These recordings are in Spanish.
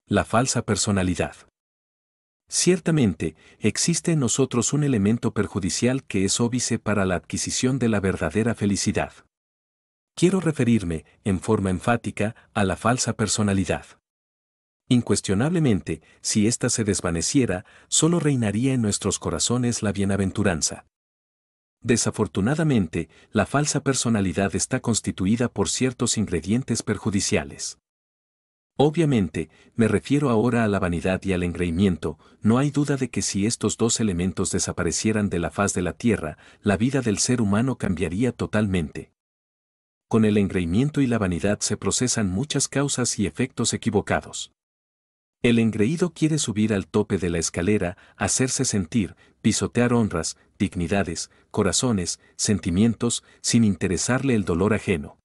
La falsa personalidad. Ciertamente, existe en nosotros un elemento perjudicial que es óbice para la adquisición de la verdadera felicidad. Quiero referirme, en forma enfática, a la falsa personalidad. Incuestionablemente, si ésta se desvaneciera, solo reinaría en nuestros corazones la bienaventuranza. Desafortunadamente, la falsa personalidad está constituida por ciertos ingredientes perjudiciales. Obviamente, me refiero ahora a la vanidad y al engreimiento. No hay duda de que si estos dos elementos desaparecieran de la faz de la tierra, la vida del ser humano cambiaría totalmente. Con el engreimiento y la vanidad se procesan muchas causas y efectos equivocados. El engreído quiere subir al tope de la escalera, hacerse sentir, pisotear honras, dignidades, corazones, sentimientos, sin interesarle el dolor ajeno.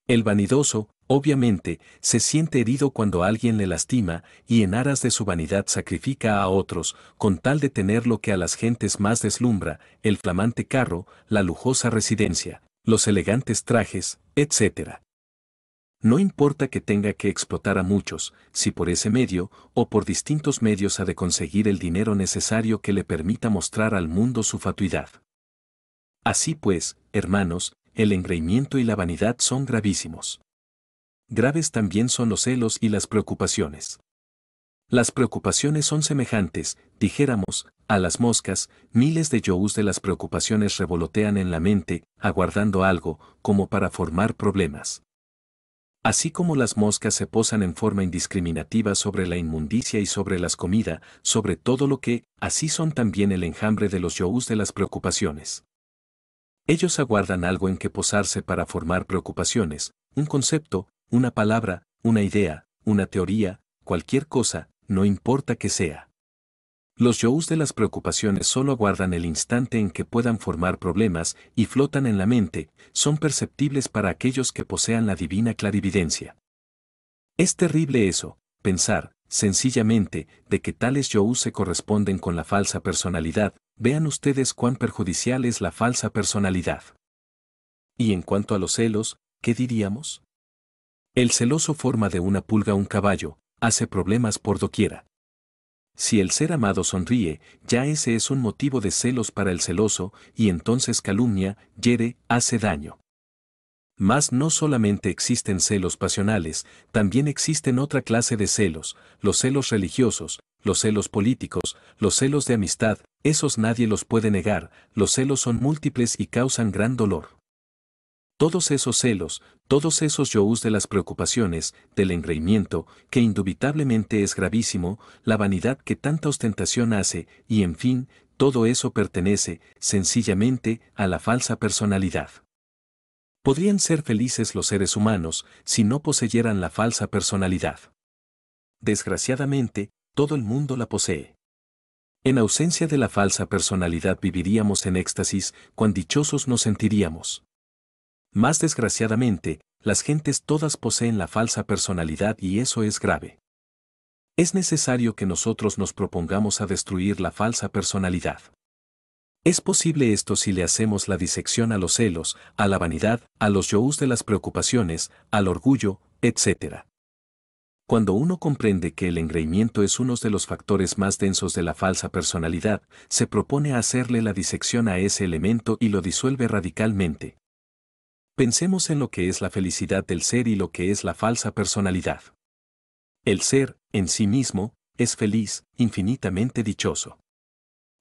El vanidoso, obviamente, se siente herido cuando alguien le lastima y en aras de su vanidad sacrifica a otros, con tal de tener lo que a las gentes más deslumbra, el flamante carro, la lujosa residencia, los elegantes trajes, etc. No importa que tenga que explotar a muchos, si por ese medio, o por distintos medios ha de conseguir el dinero necesario que le permita mostrar al mundo su fatuidad. Así pues, hermanos, el engreimiento y la vanidad son gravísimos. Graves también son los celos y las preocupaciones. Las preocupaciones son semejantes, dijéramos, a las moscas. Miles de yous de las preocupaciones revolotean en la mente, aguardando algo, como para formar problemas. Así como las moscas se posan en forma indiscriminativa sobre la inmundicia y sobre las comidas, sobre todo lo que, así son también el enjambre de los yous de las preocupaciones. Ellos aguardan algo en que posarse para formar preocupaciones, un concepto, una palabra, una idea, una teoría, cualquier cosa, no importa que sea. Los yous de las preocupaciones solo aguardan el instante en que puedan formar problemas y flotan en la mente, son perceptibles para aquellos que posean la divina clarividencia. Es terrible eso, pensar, sencillamente, de que tales yous se corresponden con la falsa personalidad. Vean ustedes cuán perjudicial es la falsa personalidad. Y en cuanto a los celos, ¿qué diríamos? El celoso forma de una pulga un caballo, hace problemas por doquiera. Si el ser amado sonríe, ya ese es un motivo de celos para el celoso, y entonces calumnia, hiere, hace daño. Mas no solamente existen celos pasionales, también existen otra clase de celos, los celos religiosos, los celos políticos, los celos de amistad, esos nadie los puede negar, los celos son múltiples y causan gran dolor. Todos esos celos, todos esos yous de las preocupaciones, del engreimiento, que indubitablemente es gravísimo, la vanidad que tanta ostentación hace, y en fin, todo eso pertenece, sencillamente, a la falsa personalidad. Podrían ser felices los seres humanos si no poseyeran la falsa personalidad. Desgraciadamente, todo el mundo la posee. En ausencia de la falsa personalidad viviríamos en éxtasis, cuán dichosos nos sentiríamos. Más desgraciadamente, las gentes todas poseen la falsa personalidad y eso es grave. Es necesario que nosotros nos propongamos a destruir la falsa personalidad. Es posible esto si le hacemos la disección a los celos, a la vanidad, a los yous de las preocupaciones, al orgullo, etc. Cuando uno comprende que el engreimiento es uno de los factores más densos de la falsa personalidad, se propone hacerle la disección a ese elemento y lo disuelve radicalmente. Pensemos en lo que es la felicidad del ser y lo que es la falsa personalidad. El ser, en sí mismo, es feliz, infinitamente dichoso.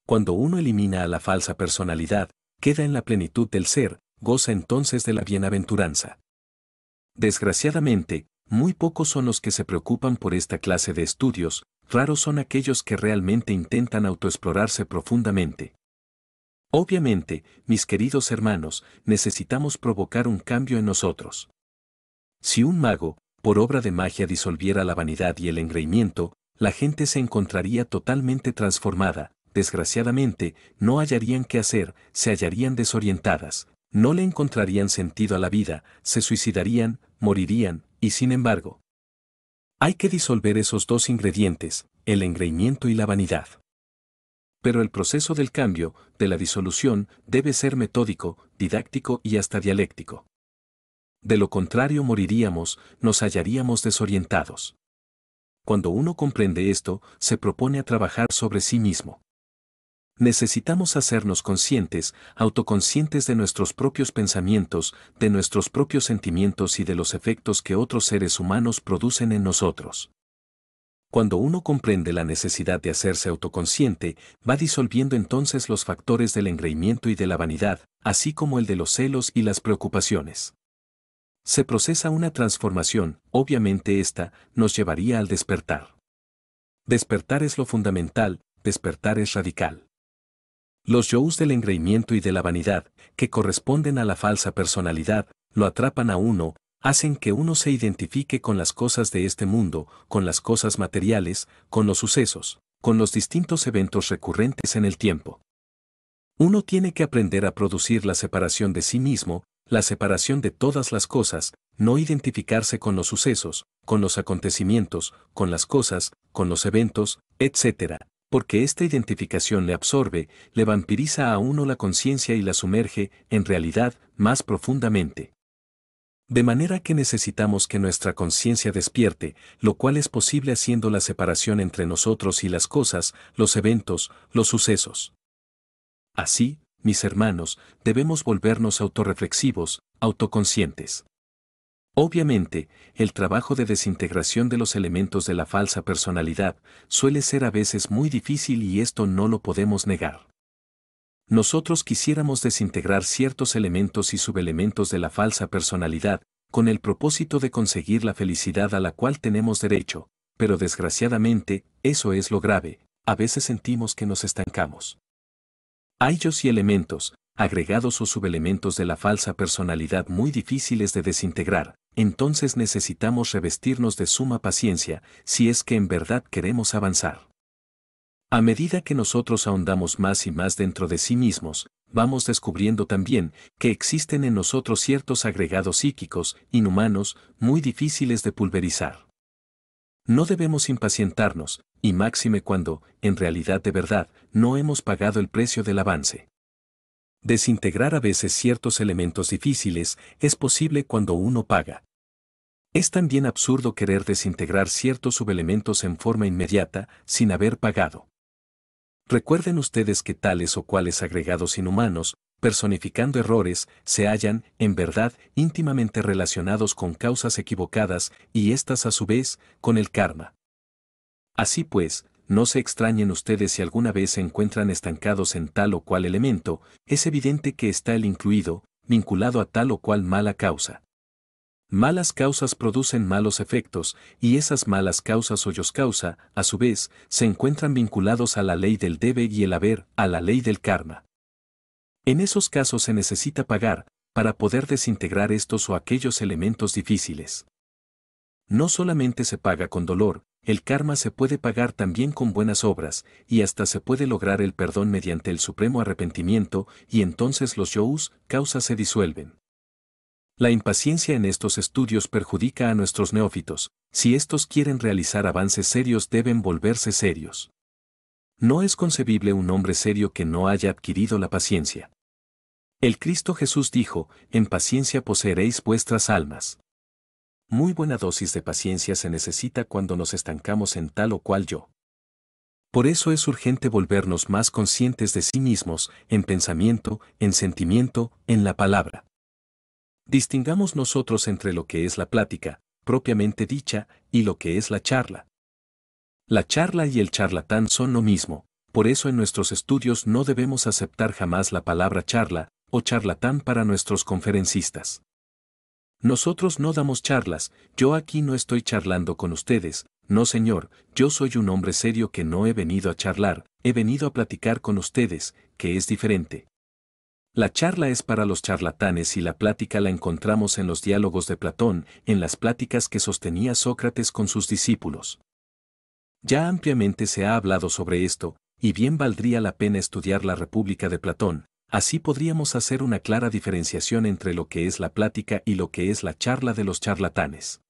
Cuando uno elimina a la falsa personalidad, queda en la plenitud del ser, goza entonces de la bienaventuranza. Desgraciadamente, muy pocos son los que se preocupan por esta clase de estudios, raros son aquellos que realmente intentan autoexplorarse profundamente. Obviamente, mis queridos hermanos, necesitamos provocar un cambio en nosotros. Si un mago, por obra de magia disolviera la vanidad y el engreimiento, la gente se encontraría totalmente transformada. Desgraciadamente, no hallarían qué hacer, se hallarían desorientadas, no le encontrarían sentido a la vida, se suicidarían, morirían, y sin embargo, hay que disolver esos dos ingredientes, el engreimiento y la vanidad. Pero el proceso del cambio, de la disolución, debe ser metódico, didáctico y hasta dialéctico. De lo contrario moriríamos, nos hallaríamos desorientados. Cuando uno comprende esto, se propone a trabajar sobre sí mismo. Necesitamos hacernos conscientes, autoconscientes de nuestros propios pensamientos, de nuestros propios sentimientos y de los efectos que otros seres humanos producen en nosotros. Cuando uno comprende la necesidad de hacerse autoconsciente, va disolviendo entonces los factores del engreimiento y de la vanidad, así como el de los celos y las preocupaciones. Se procesa una transformación, obviamente esta nos llevaría al despertar. Despertar es lo fundamental, despertar es radical. Los yous del engreimiento y de la vanidad, que corresponden a la falsa personalidad, lo atrapan a uno, hacen que uno se identifique con las cosas de este mundo, con las cosas materiales, con los sucesos, con los distintos eventos recurrentes en el tiempo. Uno tiene que aprender a producir la separación de sí mismo, la separación de todas las cosas, no identificarse con los sucesos, con los acontecimientos, con las cosas, con los eventos, etc., porque esta identificación le absorbe, le vampiriza a uno la conciencia y la sumerge, en realidad, más profundamente. De manera que necesitamos que nuestra conciencia despierte, lo cual es posible haciendo la separación entre nosotros y las cosas, los eventos, los sucesos. Así, mis hermanos, debemos volvernos autorreflexivos, autoconscientes. Obviamente, el trabajo de desintegración de los elementos de la falsa personalidad suele ser a veces muy difícil y esto no lo podemos negar. Nosotros quisiéramos desintegrar ciertos elementos y subelementos de la falsa personalidad, con el propósito de conseguir la felicidad a la cual tenemos derecho, pero desgraciadamente, eso es lo grave, a veces sentimos que nos estancamos. Hay yos y elementos, agregados o subelementos de la falsa personalidad muy difíciles de desintegrar, entonces necesitamos revestirnos de suma paciencia, si es que en verdad queremos avanzar. A medida que nosotros ahondamos más y más dentro de sí mismos, vamos descubriendo también que existen en nosotros ciertos agregados psíquicos, inhumanos, muy difíciles de pulverizar. No debemos impacientarnos, y máxime cuando, en realidad de verdad, no hemos pagado el precio del avance. Desintegrar a veces ciertos elementos difíciles es posible cuando uno paga. Es también absurdo querer desintegrar ciertos subelementos en forma inmediata, sin haber pagado. Recuerden ustedes que tales o cuales agregados inhumanos, personificando errores, se hallan, en verdad, íntimamente relacionados con causas equivocadas y éstas a su vez, con el karma. Así pues, no se extrañen ustedes si alguna vez se encuentran estancados en tal o cual elemento, es evidente que está el incluido, vinculado a tal o cual mala causa. Malas causas producen malos efectos, y esas malas causas o yos causa, a su vez, se encuentran vinculados a la ley del debe y el haber, a la ley del karma. En esos casos se necesita pagar, para poder desintegrar estos o aquellos elementos difíciles. No solamente se paga con dolor, el karma se puede pagar también con buenas obras, y hasta se puede lograr el perdón mediante el supremo arrepentimiento, y entonces los yous, causas se disuelven. La impaciencia en estos estudios perjudica a nuestros neófitos, si estos quieren realizar avances serios deben volverse serios. No es concebible un hombre serio que no haya adquirido la paciencia. El Cristo Jesús dijo, en paciencia poseeréis vuestras almas. Muy buena dosis de paciencia se necesita cuando nos estancamos en tal o cual yo. Por eso es urgente volvernos más conscientes de sí mismos, en pensamiento, en sentimiento, en la palabra. Distingamos nosotros entre lo que es la plática, propiamente dicha, y lo que es la charla. La charla y el charlatán son lo mismo, por eso en nuestros estudios no debemos aceptar jamás la palabra charla o charlatán para nuestros conferencistas. Nosotros no damos charlas, yo aquí no estoy charlando con ustedes, no señor, yo soy un hombre serio que no he venido a charlar, he venido a platicar con ustedes, que es diferente. La charla es para los charlatanes y la plática la encontramos en los diálogos de Platón, en las pláticas que sostenía Sócrates con sus discípulos. Ya ampliamente se ha hablado sobre esto, y bien valdría la pena estudiar la República de Platón, así podríamos hacer una clara diferenciación entre lo que es la plática y lo que es la charla de los charlatanes.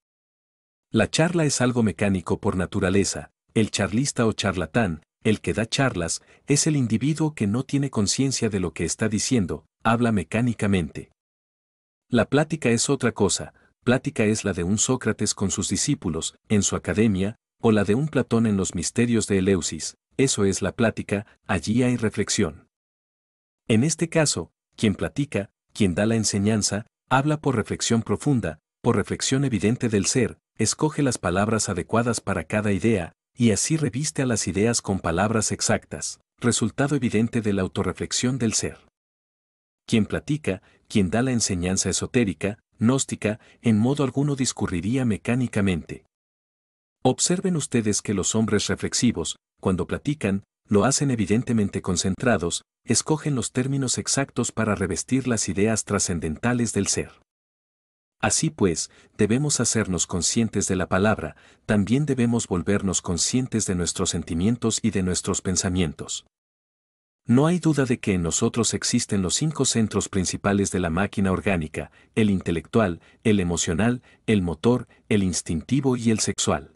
La charla es algo mecánico por naturaleza, el charlista o charlatán, el que da charlas, es el individuo que no tiene conciencia de lo que está diciendo, habla mecánicamente. La plática es otra cosa, plática es la de un Sócrates con sus discípulos, en su academia, o la de un Platón en los misterios de Eleusis, eso es la plática, allí hay reflexión. En este caso, quien platica, quien da la enseñanza, habla por reflexión profunda, por reflexión evidente del ser, escoge las palabras adecuadas para cada idea, y así reviste a las ideas con palabras exactas, resultado evidente de la autorreflexión del ser. Quien platica, quien da la enseñanza esotérica, gnóstica, en modo alguno discurriría mecánicamente. Observen ustedes que los hombres reflexivos, cuando platican, lo hacen evidentemente concentrados, escogen los términos exactos para revestir las ideas trascendentales del ser. Así pues, debemos hacernos conscientes de la palabra, también debemos volvernos conscientes de nuestros sentimientos y de nuestros pensamientos. No hay duda de que en nosotros existen los 5 centros principales de la máquina orgánica, el intelectual, el emocional, el motor, el instintivo y el sexual.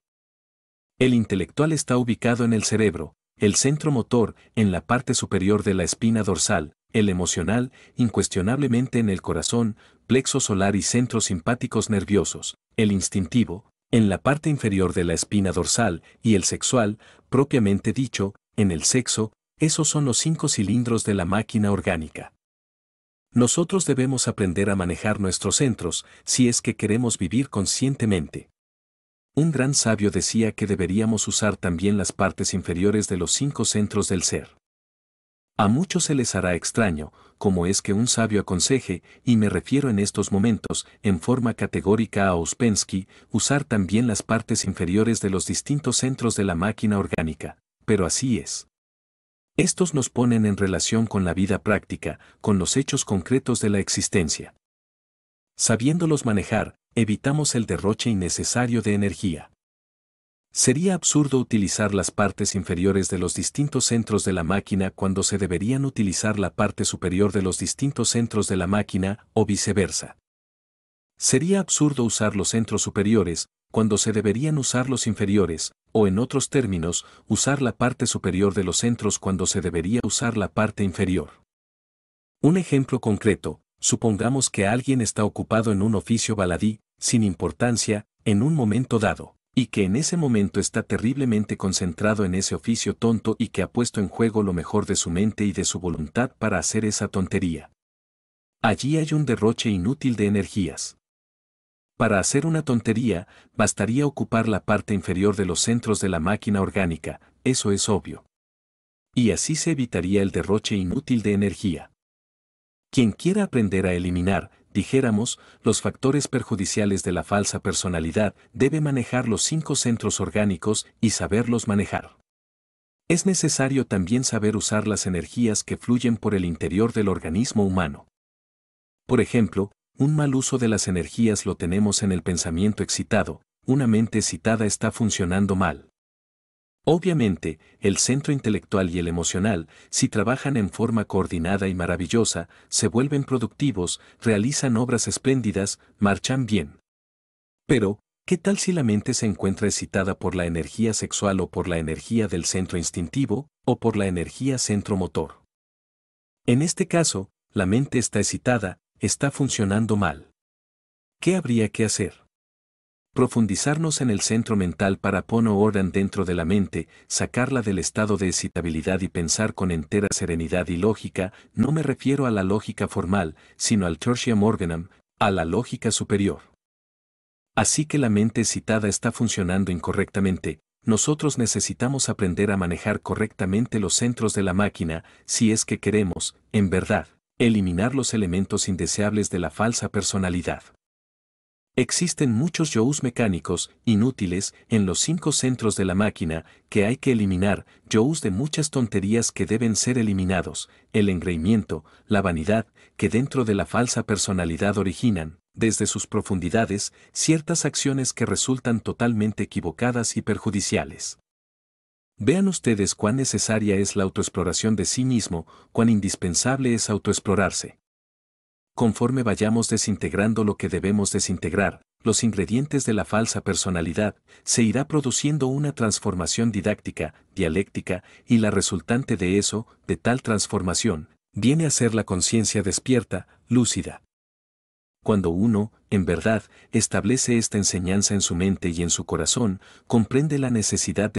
El intelectual está ubicado en el cerebro, el centro motor, en la parte superior de la espina dorsal, el emocional, incuestionablemente en el corazón, plexo solar y centros simpáticos nerviosos, el instintivo, en la parte inferior de la espina dorsal, y el sexual, propiamente dicho, en el sexo. Esos son los 5 cilindros de la máquina orgánica. Nosotros debemos aprender a manejar nuestros centros, si es que queremos vivir conscientemente. Un gran sabio decía que deberíamos usar también las partes inferiores de los 5 centros del ser. A muchos se les hará extraño, como es que un sabio aconseje, y me refiero en estos momentos, en forma categórica a Ouspensky, usar también las partes inferiores de los distintos centros de la máquina orgánica, pero así es. Estos nos ponen en relación con la vida práctica, con los hechos concretos de la existencia. Sabiéndolos manejar, evitamos el derroche innecesario de energía. Sería absurdo utilizar las partes inferiores de los distintos centros de la máquina cuando se deberían utilizar la parte superior de los distintos centros de la máquina, o viceversa. Sería absurdo usar los centros superiores, cuando se deberían usar los inferiores, o en otros términos, usar la parte superior de los centros cuando se debería usar la parte inferior. Un ejemplo concreto, supongamos que alguien está ocupado en un oficio baladí, sin importancia, en un momento dado, y que en ese momento está terriblemente concentrado en ese oficio tonto y que ha puesto en juego lo mejor de su mente y de su voluntad para hacer esa tontería. Allí hay un derroche inútil de energías. Para hacer una tontería, bastaría ocupar la parte inferior de los centros de la máquina orgánica, eso es obvio. Y así se evitaría el derroche inútil de energía. Quien quiera aprender a eliminar, dijéramos, los factores perjudiciales de la falsa personalidad, debe manejar los 5 centros orgánicos y saberlos manejar. Es necesario también saber usar las energías que fluyen por el interior del organismo humano. Por ejemplo, un mal uso de las energías lo tenemos en el pensamiento excitado, una mente excitada está funcionando mal. Obviamente, el centro intelectual y el emocional, si trabajan en forma coordinada y maravillosa, se vuelven productivos, realizan obras espléndidas, marchan bien. Pero, ¿qué tal si la mente se encuentra excitada por la energía sexual o por la energía del centro instintivo, o por la energía centro motor? En este caso, la mente está excitada, está funcionando mal. ¿Qué habría que hacer? Profundizarnos en el centro mental para poner orden dentro de la mente, sacarla del estado de excitabilidad y pensar con entera serenidad y lógica. No me refiero a la lógica formal, sino al tertium organum, a la lógica superior. Así que la mente excitada está funcionando incorrectamente. Nosotros necesitamos aprender a manejar correctamente los centros de la máquina, si es que queremos, en verdad, eliminar los elementos indeseables de la falsa personalidad. Existen muchos yous mecánicos, inútiles, en los 5 centros de la máquina, que hay que eliminar, yous de muchas tonterías que deben ser eliminados, el engreimiento, la vanidad, que dentro de la falsa personalidad originan, desde sus profundidades, ciertas acciones que resultan totalmente equivocadas y perjudiciales. Vean ustedes cuán necesaria es la autoexploración de sí mismo, cuán indispensable es autoexplorarse. Conforme vayamos desintegrando lo que debemos desintegrar, los ingredientes de la falsa personalidad, se irá produciendo una transformación didáctica, dialéctica, y la resultante de eso, de tal transformación, viene a ser la conciencia despierta, lúcida. cuando uno, en verdad, establece esta enseñanza en su mente y en su corazón, comprende la necesidad